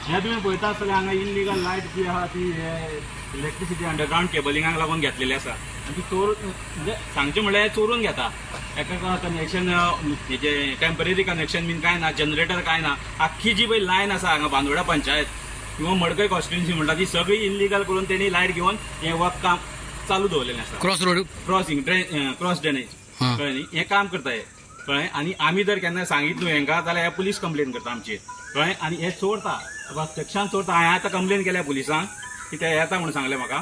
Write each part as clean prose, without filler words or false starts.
हे तुम्ही पळयता आसतले हांगा इल्लीगल लायट जी आहा ती इलेक्ट्रिसिटी अंडरग्राउंड केबलिंगाक लागून घेतलेली आसा आनी ती चोर म्हणजे सांगचे म्हळ्यार चोरून घेता एका कनेक्शन हेजे टेम्पररी कनेक्शन बीन काय ना जनरेटर काय ना आख्खी जी पळय लायन आसा हांगा बांदोडा पंचायत किंवा मडकय कॉन्स्टिट्युएन्सी म्हणटा ती सगळी इल्लीगल करून तेणी लायट घेवन हे वर्क काम चालू दवरलेलें आसा cross road crossing cross drainage कळ्ळें न्ही हे काम करता हे कळ्ळें आनी आमी जर केन्ना सांगितलो हेंकां जाल्यार हे पुलीस कंप्लेन करता आमची कळ्ळें आनी हे चोरता प्रत्यक्षान चोरता हांवें आतां कंप्लेन केल्या पुलिसांक की ते येता म्हणून सांगलें म्हाका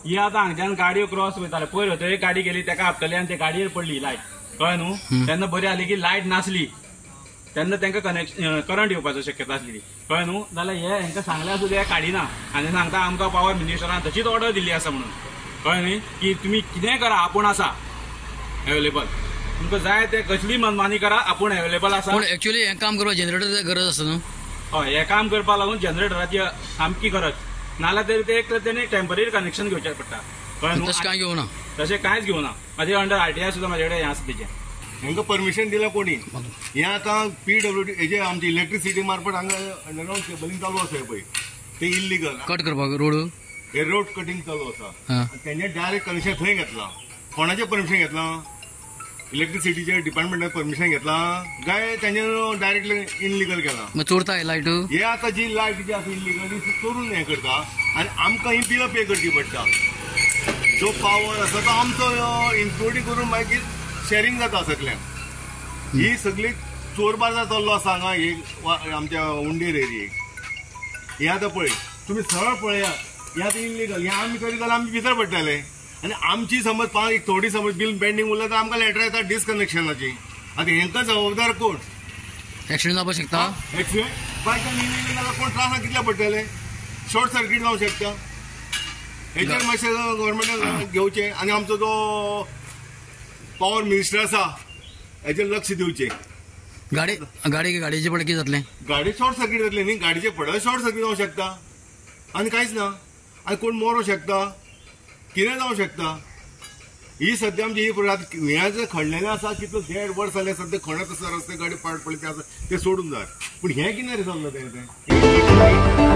ही आतां हांगच्यान गाडयो क्रॉस वयताले पयर थंय गाडी गेली तेका आपटली आनी ते गाडयेर पडली लायट कळ्ळें न्हू तेन्ना बरी जाली की लायट नासली तेन्ना तांकां करंट येवपाचो शक्यता आसली कळ्ळें न्हू जाल्यार हे हांकां सांगल्यार सुद्दां हे काडिना आनी सांगता आमकां पावर मिनिस्टरान तशीच ऑर्डर दिल्ली आसा म्हणून कळ्ळें न्ही की तुमी कितेंय करा आपूण आसा एवेलेबल तुमकां जाय ते कसली मनमानी करा आपूण एवेलेबल आसा पूण एक्चुअली हें काम करपाक जनरेटर गरज आसा न्हू हय हे काम करपाक लागून जनरेटराची सामकी गरज नाल्यार तरी ते एक तेणी टेम्पररी कनेक्शन घेवचें पडटा कळ्ळें न्हू तशें कांय घेवना तशें कांयच घेवना म्हाजे अंडर आरटीआय सुद्दां म्हाजे कडेन हें आसा तेजें हांकां परमिशन दिला कोणी हे आतां PWD हेजे आमची इलेक्ट्रिसिटी मार्फत हांगा अंडरग्राउंड केबलिंग चालू आसा पळय ते इल्लीगल कट करपाक रोड हे रोड कटिंग चालू आसा तेंचे डायरेक्ट कनेक्शन थंय घेतलां कोणाचें परमिशन घेतलां इलेक्ट्रिसिटीचे डिपार्टमेंटान परमिशन घेतलां काय तेंचे डायरेक्टली इनलिगल केलां चोरता लायट हे आतां जी लायट जी आसा इल्लीगल चोरून हें करता आनी आमकां ही बिलां पे करची पडटा जो पावर आसा तो आमचो इन्क्लुडींग करून मागीर शेअरिंग जाता सगळ्यांक ही सगळी चोर बाजार चाललो आसा हांगा ही आमच्या उंडेर एरियेक हे आतां पळय तुमी सरळ पळयात हे आतां इनलिगल हे आमी करीत जाल्यार आमी भितर पडटले आनी आमची समज एक थोडी समज बील पेंडींग उरलें तर आमकां लेटर येता डिस्कनेक्शनाची आतां हेंकां जबाबदार कोण एक्सिडेंट जावपाक शकता एक्सिडेंट बायकान इनलिगल जाल्यार कोण त्रासाक कितले पडटले शॉर्ट सर्कीट जावंक शकता हेचेर मातशें गव्हर्मेंटान घेवचें आनी आमचो जो पावर मिनिस्टर आसा हेचेर लक्ष दिवचें गाडयेचे पडलें कितें जातलें गाडी शॉर्ट सर्कीट जातली न्ही गाडीचे पडत शॉर्ट सर्कीट जावंक शकता आनी कांयच ना आनी कोण मरूंक शकता कितें जावंक शकता ही सद्या आमची ही हें जे खणलेलें आसा कितलो 1.5 वर्स जालें सद्या खणत आसा रस्ते गाडी पाड पडले ते आसा ते सोडून जाय पूण हें कितें रे चल्लां तें